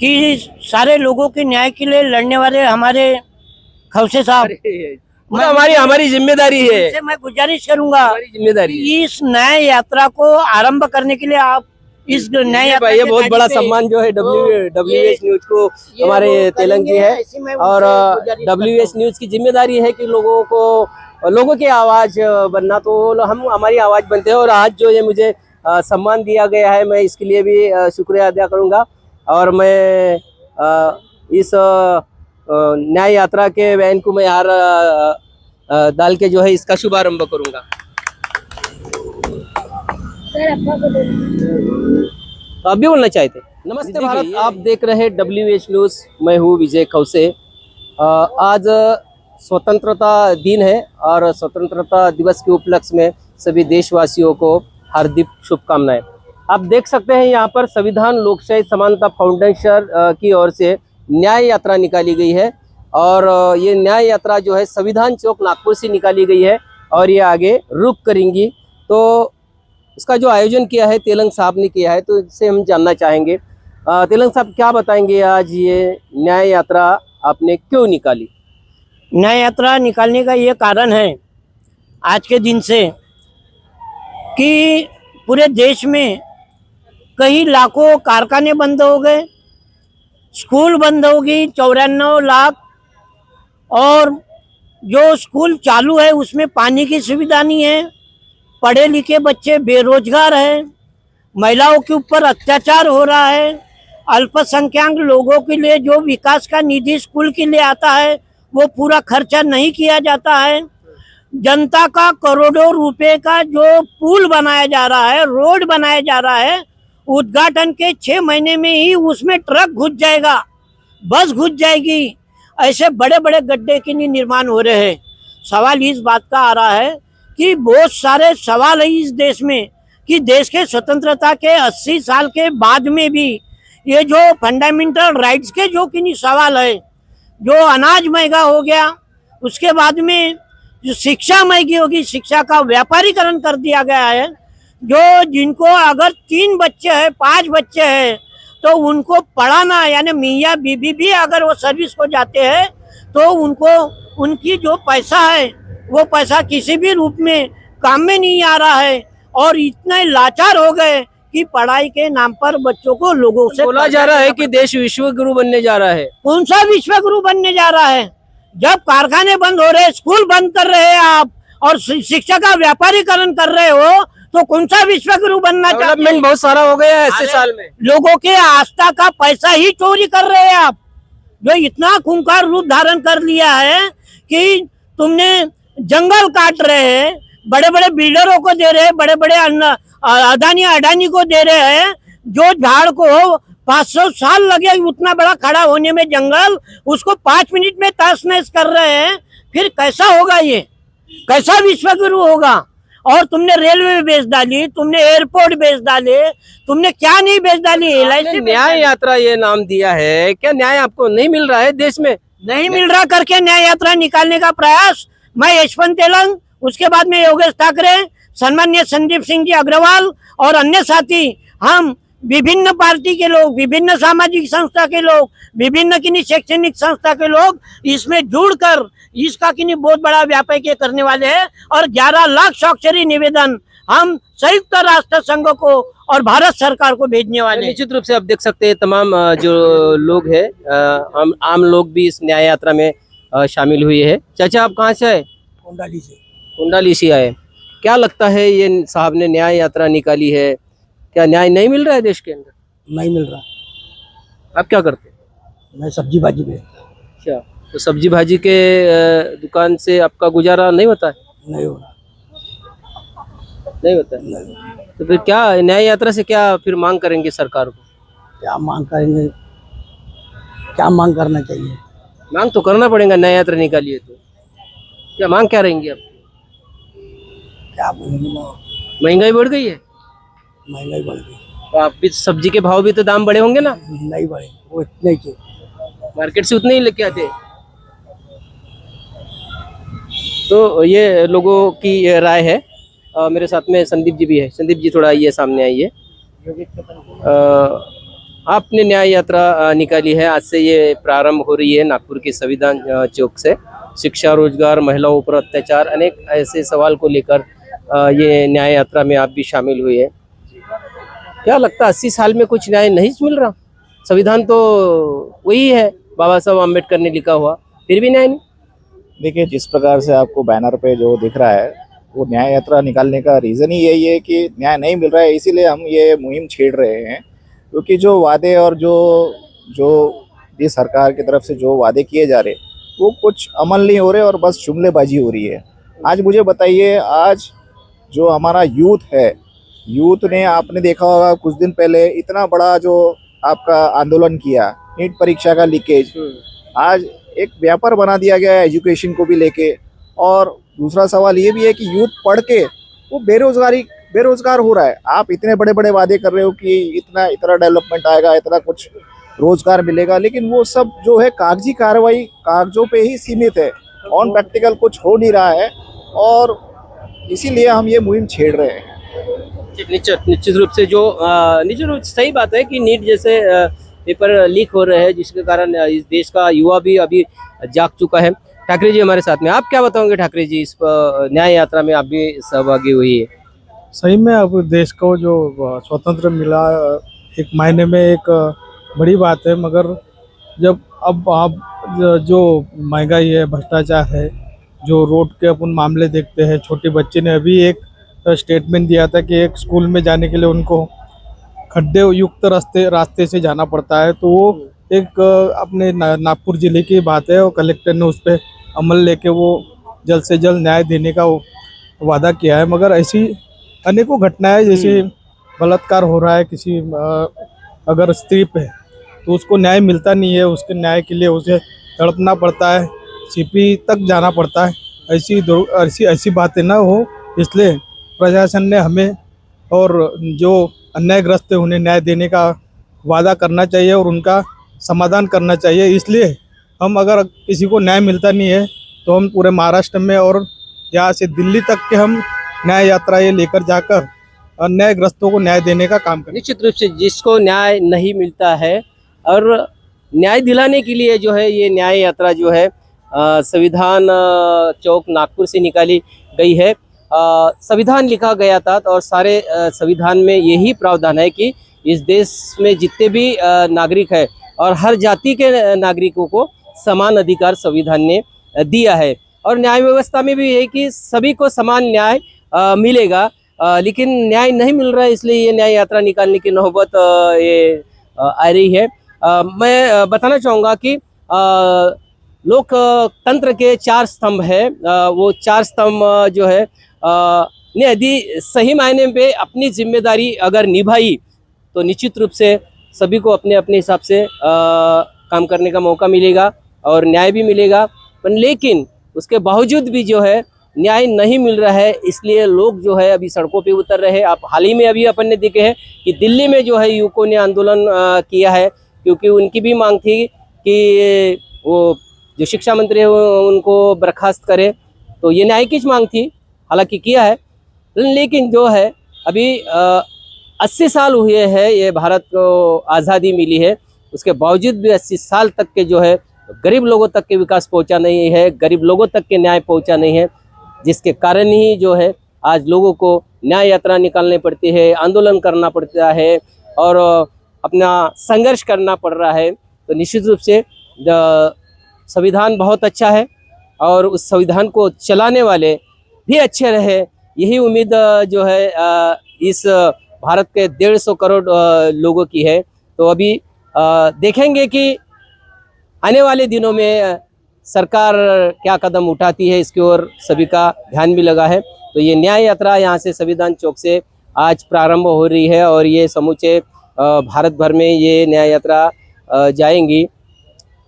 कि सारे लोगों के न्याय के लिए लड़ने वाले हमारे खौसे साहब, हमारी जिम्मेदारी है, से मैं गुजारिश करूंगा हमारी जिम्मेदारी है। कि इस न्याय यात्रा को आरंभ करने के लिए आप इस न्याय यात्रा ये के बहुत गाड़ी बड़ा पे सम्मान जो है WH न्यूज को ये हमारे वो तेलंग जी करेंगे, है। ऐसी मैं और उनसे गुजारिश करता WH न्यूज की जिम्मेदारी है कि लोगों की आवाज बनना, तो हम हमारी आवाज बनते हैं। और आज जो ये मुझे सम्मान दिया गया है, मैं इसके लिए भी शुक्रिया अदा करूंगा। और मैं इस न्याय यात्रा के वैन को मैं यार डाल के जो है इसका शुभारंभ करूंगा। तो आप भी बोलना चाहते? नमस्ते भारत, आप देख रहे हैं WH न्यूज, मैं हूँ विजय खौसे। आज स्वतंत्रता दिन है और स्वतंत्रता दिवस के उपलक्ष्य में सभी देशवासियों को हार्दिक शुभकामनाएं। आप देख सकते हैं यहाँ पर संविधान लोकशाही समानता फाउंडेशन की ओर से न्याय यात्रा निकाली गई है। और ये न्याय यात्रा जो है संविधान चौक नागपुर से निकाली गई है और ये आगे रुक करेंगी। तो इसका जो आयोजन किया है तेलंग साहब ने किया है, तो इससे हम जानना चाहेंगे। तेलंग साहब क्या बताएंगे, आज ये न्याय यात्रा आपने क्यों निकाली? न्याय यात्रा निकालने का ये कारण है आज के दिन से कि पूरे देश में कई लाखों कारखाने बंद हो गए, स्कूल बंद हो गई 94 लाख, और जो स्कूल चालू है उसमें पानी की सुविधा नहीं है, पढ़े लिखे बच्चे बेरोजगार हैं, महिलाओं के ऊपर अत्याचार हो रहा है, अल्पसंख्यक लोगों के लिए जो विकास का निधि स्कूल के लिए आता है वो पूरा खर्चा नहीं किया जाता है, जनता का करोड़ों रुपए का जो पुल बनाया जा रहा है, रोड बनाया जा रहा है, उद्घाटन के 6 महीने में ही उसमें ट्रक घुस जाएगा, बस घुस जाएगी, ऐसे बड़े बड़े गड्ढे के लिए निर्माण हो रहे हैं। सवाल इस बात का आ रहा है कि बहुत सारे सवाल है इस देश में कि देश के स्वतंत्रता के 80 साल के बाद में भी ये जो फंडामेंटल राइट्स के जो कि नहीं सवाल है, जो अनाज महंगा हो गया, उसके बाद में जो शिक्षा महंगी होगी, शिक्षा का व्यापारीकरण कर दिया गया है, जो जिनको अगर 3 बच्चे हैं 5 बच्चे हैं तो उनको पढ़ाना, यानी मियाँ बीबी भी अगर वो सर्विस को जाते हैं तो उनको उनकी जो पैसा है वो पैसा किसी भी रूप में काम में नहीं आ रहा है, और इतने लाचार हो गए कि पढ़ाई के नाम पर बच्चों को लोगों से बोला जा रहा है कि देश विश्व गुरु बनने जा रहा है। कौन सा विश्व गुरु बनने जा रहा है? जब कारखाने बंद हो रहे, स्कूल बंद कर रहे हैं आप, और शिक्षा का व्यापारीकरण कर रहे हो, तो कौन सा विश्व गुरु बनना चाहते हैं? डेवलपमेंट बहुत सारा हो गया है ऐसे साल में। लोगों के आस्था का पैसा ही चोरी कर रहे हैं आप, जो इतना खूंखार रूप धारण कर लिया है कि तुमने जंगल काट रहे हैं, बड़े बड़े बिल्डरों को दे रहे हैं, बड़े बड़े अडानी को दे रहे हैं, जो झाड़ को 500 साल लगे उतना बड़ा खड़ा होने में जंगल, उसको 5 मिनट में तहस नहस कर रहे हैं। फिर कैसा होगा ये? कैसा विश्व गुरु होगा? और तुमने रेलवे बेच डाली, तुमने एयरपोर्ट बेच डाले, तुमने क्या नहीं बेच डाली? LIC न्याय यात्रा ये नाम दिया है, क्या न्याय आपको नहीं मिल रहा है? देश में नहीं मिल रहा करके न्याय यात्रा निकालने का प्रयास मैं यशवंत तेलंग, उसके बाद में योगेश ठाकरे, सम्मान्य संदीप सिंह जी अग्रवाल और अन्य साथी, हम विभिन्न पार्टी के लोग, विभिन्न सामाजिक संस्था के लोग, विभिन्न किन्हीं शैक्षणिक संस्था के लोग इसमें जुड़कर इसका किन्हीं बहुत बड़ा व्यापक करने वाले हैं। और 11 लाख स्वाक्षरी निवेदन हम संयुक्त राष्ट्र संघ को और भारत सरकार को भेजने वाले। निश्चित रूप से आप देख सकते हैं तमाम जो लोग हैं, आम लोग भी इस न्याय यात्रा में शामिल हुए हैं। चाचा, आप कहाँ से आए? कुंडाली से। कुंडाली से आए। क्या लगता है ये साहब ने न्याय यात्रा निकाली है, क्या न्याय नहीं मिल रहा है देश के अंदर? नहीं मिल रहा। आप क्या करते हैं? मैं सब्जी भाजी बेचता। अच्छा, तो सब्जी भाजी के दुकान से आपका गुजारा नहीं होता है? नहीं हो रहा। नहीं होता है। तो फिर क्या न्याय यात्रा से क्या फिर मांग करेंगे सरकार को? क्या मांग करेंगे? क्या मांग करना चाहिए? मांग तो करना पड़ेगा, न्याय यात्रा निकालिए तो। क्या मांग क्या रहेंगी आप? क्या बोलेंगे? महंगाई बढ़ गई है, महंगाई बढ़ गई। तो आप भी सब्जी के भाव भी तो दाम बढ़े होंगे ना? नहीं बढ़े, वो इतने के मार्केट से उतने ही लेके आते। तो ये लोगों की राय है। मेरे साथ में संदीप जी भी है। संदीप जी थोड़ा आइए, सामने आइए। आपने न्याय यात्रा निकाली है, आज से ये प्रारंभ हो रही है नागपुर के संविधान चौक से। शिक्षा, रोजगार, महिलाओं पर अत्याचार, अनेक ऐसे सवाल को लेकर ये न्याय यात्रा में आप भी शामिल हुए हैं। क्या लगता है 80 साल में कुछ न्याय नहीं मिल रहा? संविधान तो वही है, बाबा साहब अम्बेडकर ने लिखा हुआ, फिर भी न्याय नहीं। देखिए, जिस प्रकार से आपको बैनर पे जो दिख रहा है, वो न्याय यात्रा निकालने का रीज़न ही यही है कि न्याय नहीं मिल रहा है, इसीलिए हम ये मुहिम छेड़ रहे हैं। क्योंकि जो वादे और जो जो जिस सरकार की तरफ से जो वादे किए जा रहे वो कुछ अमल नहीं हो रहे और बस जुमलेबाजी हो रही है। आज मुझे बताइए, आज जो हमारा यूथ है, यूथ ने, आपने देखा होगा कुछ दिन पहले इतना बड़ा जो आपका आंदोलन किया, नीट परीक्षा का लीकेज, आज एक व्यापार बना दिया गया है एजुकेशन को भी लेके। और दूसरा सवाल ये भी है कि यूथ पढ़ के वो बेरोजगार हो रहा है। आप इतने बड़े बड़े वादे कर रहे हो कि इतना डेवलपमेंट आएगा, इतना कुछ रोजगार मिलेगा, लेकिन वो सब जो है कागजी कार्रवाई, कागजों पे ही सीमित है, ऑन प्रैक्टिकल कुछ हो नहीं रहा है। और इसीलिए हम ये मुहिम छेड़ रहे हैं। निश्चित रूप से निश्चित रूप से सही बात है कि नीट जैसे पेपर लीक हो रहे हैं, जिसके कारण इस देश का युवा भी अभी जाग चुका है। ठाकरे जी हमारे साथ में, आप क्या बताओगे ठाकरे जी, इस न्याय यात्रा में आप भी सहभागी हुई है? सही में अब देश को जो स्वतंत्र मिला, एक मायने में एक बड़ी बात है, मगर जब अब आप जो महंगाई है, भ्रष्टाचार है, जो रोड के अपन मामले देखते हैं, छोटे बच्चे ने अभी एक स्टेटमेंट दिया था कि एक स्कूल में जाने के लिए उनको खड्डे युक्त रास्ते से जाना पड़ता है, तो वो एक अपने नागपुर जिले की बात है और कलेक्टर ने उस पर अमल लेके वो जल्द से जल्द न्याय देने का वादा किया है। मगर ऐसी अनेकों घटनाएं, जैसे बलात्कार हो रहा है किसी अगर स्त्री पे, तो उसको न्याय मिलता नहीं है, उसके न्याय के लिए उसे तड़पना पड़ता है, सीपी तक जाना पड़ता है। ऐसी बातें ना हो, इसलिए प्रशासन ने हमें और जो अन्यायग्रस्त है उन्हें न्याय देने का वादा करना चाहिए और उनका समाधान करना चाहिए। इसलिए हम, अगर किसी को न्याय मिलता नहीं है, तो हम पूरे महाराष्ट्र में और यहाँ से दिल्ली तक के हम न्याय यात्रा ये लेकर जाकर अन्यायग्रस्तों को न्याय देने का काम करें। निश्चित रूप से जिसको न्याय नहीं मिलता है और न्याय दिलाने के लिए जो है ये न्याय यात्रा जो है संविधान चौक नागपुर से निकाली गई है। संविधान लिखा गया था और सारे संविधान में यही प्रावधान है कि इस देश में जितने भी नागरिक है और हर जाति के नागरिकों को समान अधिकार संविधान ने दिया है। और न्याय व्यवस्था में भी है कि सभी को समान न्याय मिलेगा, लेकिन न्याय नहीं मिल रहा है, इसलिए ये न्याय यात्रा निकालने की नौबत आ रही है। मैं बताना चाहूँगा कि लोकतंत्र के 4 स्तंभ है, वो 4 स्तंभ जो है ने यदि सही मायने पे अपनी जिम्मेदारी अगर निभाई तो निश्चित रूप से सभी को अपने अपने हिसाब से काम करने का मौका मिलेगा और न्याय भी मिलेगा। पर लेकिन उसके बावजूद भी जो है न्याय नहीं मिल रहा है, इसलिए लोग जो है अभी सड़कों पे उतर रहे हैं। आप हाल ही में अभी अपन ने देखे हैं कि दिल्ली में जो है युवकों ने आंदोलन किया है, क्योंकि उनकी भी मांग थी कि वो जो शिक्षा मंत्री है उनको बर्खास्त करे। तो ये न्याय की मांग थी, हालांकि किया है, लेकिन जो है अभी 80 साल हुए हैं ये भारत को आज़ादी मिली है, उसके बावजूद भी 80 साल तक के जो है गरीब लोगों तक के विकास पहुंचा नहीं है, गरीब लोगों तक के न्याय पहुंचा नहीं है, जिसके कारण ही जो है आज लोगों को न्याय यात्रा निकालनी पड़ती है, आंदोलन करना पड़ता है और अपना संघर्ष करना पड़ रहा है। तो निश्चित रूप से संविधान बहुत अच्छा है और उस संविधान को चलाने वाले भी अच्छे रहे, यही उम्मीद जो है इस भारत के 150 करोड़ लोगों की है। तो अभी देखेंगे कि आने वाले दिनों में सरकार क्या कदम उठाती है, इसकी ओर सभी का ध्यान भी लगा है। तो ये न्याय यात्रा यहाँ से संविधान चौक से आज प्रारंभ हो रही है और ये समूचे भारत भर में ये न्याय यात्रा जाएंगी।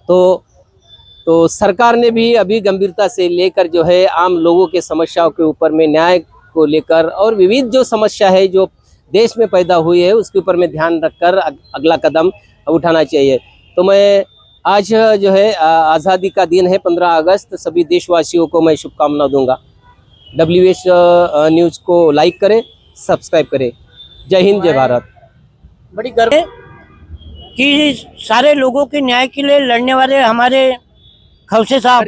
तो सरकार ने भी अभी गंभीरता से लेकर जो है आम लोगों के समस्याओं के ऊपर में न्याय को लेकर और विविध जो समस्या है जो देश में पैदा हुई है उसके ऊपर में ध्यान रखकर अगला कदम उठाना चाहिए। तो मैं आज जो है आज़ादी का दिन है 15 अगस्त, सभी देशवासियों को मैं शुभकामना दूंगा। WH न्यूज़ को लाइक करें, सब्सक्राइब करें। जय हिंद, जय भारत। बड़ी गर्व है कि सारे लोगों के न्याय के लिए लड़ने वाले हमारे खौसे साहब,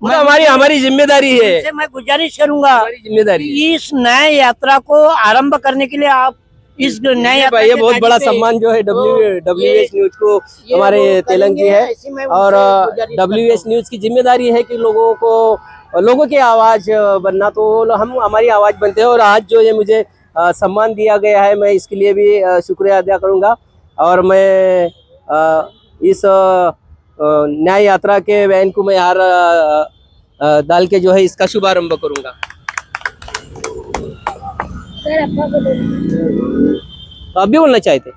वो हमारी हमारी जिम्मेदारी है, उनसे मैं गुजारिश करूंगा हमारी जिम्मेदारी है। कि इस न्याय यात्रा को आरंभ करने के लिए आप इस न्याय यात्रा ये के बहुत गाड़ी बड़ा पे- सम्मान जो है WH न्यूज को ये हमारे वो तेलंग जी करेंगे, है। ऐसी मैं और उनसे गुजारिश करता WH हूं। न्यूज की जिम्मेदारी है कि लोगों की आवाज बनना, तो हम हमारी आवाज बनते हैं। और आज जो ये मुझे सम्मान दिया गया है, मैं इसके लिए भी शुक्रिया अदा करूंगा। और मैं इस न्याय यात्रा के वैन को मैं हार डाल के जो है इसका शुभारंभ करूंगा। तो आप भी बोलना चाहते?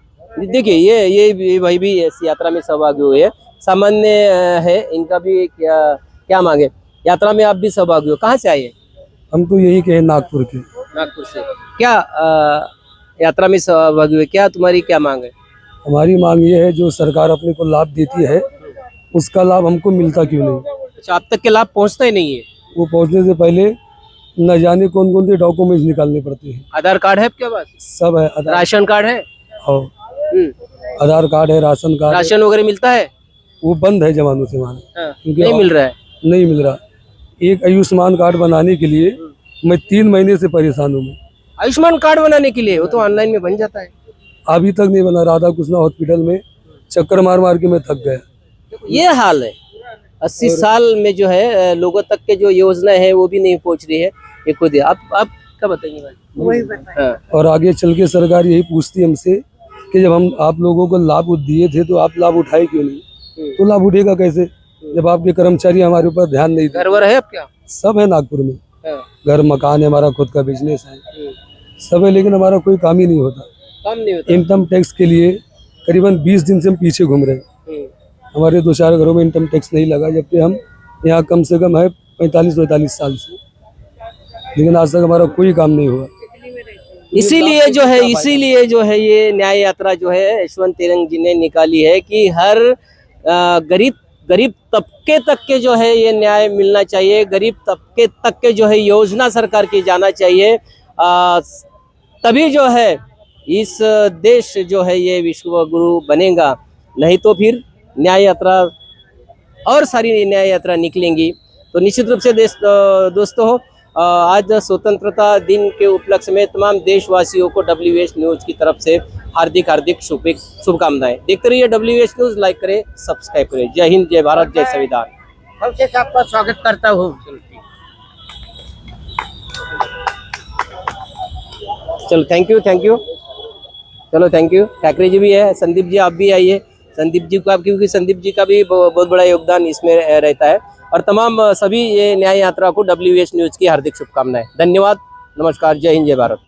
देखिए ये भाई भी इस यात्रा में सहभागी हुए हैं, सामान्य है, इनका भी क्या मांगे। यात्रा में आप भी सहभागी हो, कहाँ से आए हैं? हम तो यही कहे नागपुर के। नागपुर से। क्या यात्रा में सहभागी हुए, क्या तुम्हारी क्या मांग है? हमारी मांग ये है, जो सरकार अपने को लाभ देती है उसका लाभ हमको मिलता क्यों नहीं। अच्छा, अब तक के लाभ पहुंचता ही नहीं है। वो पहुंचने से पहले न जाने कौन कौन से डॉक्यूमेंट्स निकालने पड़ते हैं। आधार कार्ड है आपके पास? सब है, राशन कार्ड है? आधार कार्ड है, राशन कार्ड है। राशन वगैरह मिलता है? वो बंद है जमानों से माने, क्योंकि नहीं मिल रहा है। नहीं मिल रहा। एक आयुष्मान कार्ड बनाने के लिए मैं 3 महीने से परेशान हूँ। आयुष्मान कार्ड बनाने के लिए वो तो ऑनलाइन में बन जाता है। अभी तक नहीं बना। राधा कृष्णा हॉस्पिटल में चक्कर मार मार के मैं थक गया। ये हाल है 80 साल में जो है, लोगों तक के जो योजना है वो भी नहीं पहुंच रही है। ये खुद आप क्या बताएंगे भाई? हाँ। और आगे चल के सरकार यही पूछती हमसे कि जब हम आप लोगों को लाभ दिए थे तो आप लाभ उठाए क्यों नहीं। तो लाभ उठेगा कैसे जब आपके कर्मचारी हमारे ऊपर ध्यान नहीं घर वर है आप क्या? सब है नागपुर में, हाँ। घर मकान है, हमारा खुद का बिजनेस है, सब है, लेकिन हमारा कोई काम ही नहीं होता। काम नहीं होता। इनकम टैक्स के लिए करीबन 20 दिन से हम पीछे घूम रहे हैं। हमारे 2-4 घरों में इनकम टैक्स नहीं लगा, जबकि हम यहाँ कम से कम है 45-45 साल से, लेकिन आज तक हमारा कोई काम नहीं हुआ। इसीलिए जो है ये न्याय यात्रा जो है यशवंत तेलंग जी ने निकाली है कि हर गरीब तबके तक के जो है ये न्याय मिलना चाहिए, गरीब तबके तक के जो है योजना सरकार की जाना चाहिए। तभी जो है इस देश जो है ये विश्व गुरु बनेगा, नहीं तो फिर न्याय यात्रा और सारी न्याय यात्रा निकलेंगी। तो निश्चित रूप से दोस्तों, आज स्वतंत्रता दिन के उपलक्ष्य में तमाम देशवासियों को WH न्यूज की तरफ से हार्दिक शुभकामनाएं। देखते रहिए WH न्यूज, लाइक करें, सब्सक्राइब करें। जय हिंद, जय भारत, जय संविधान। खौसे साहब का स्वागत करता हूँ। चलो थैंक यू। चलो थैंक यू। ठाकरे जी भी है, संदीप जी आप भी आइए। संदीप जी को क्योंकि संदीप जी का भी बहुत बड़ा योगदान इसमें रहता है। और तमाम सभी ये न्याय यात्रा को WH न्यूज की हार्दिक शुभकामनाएं। धन्यवाद, नमस्कार, जय हिंद, जय भारत।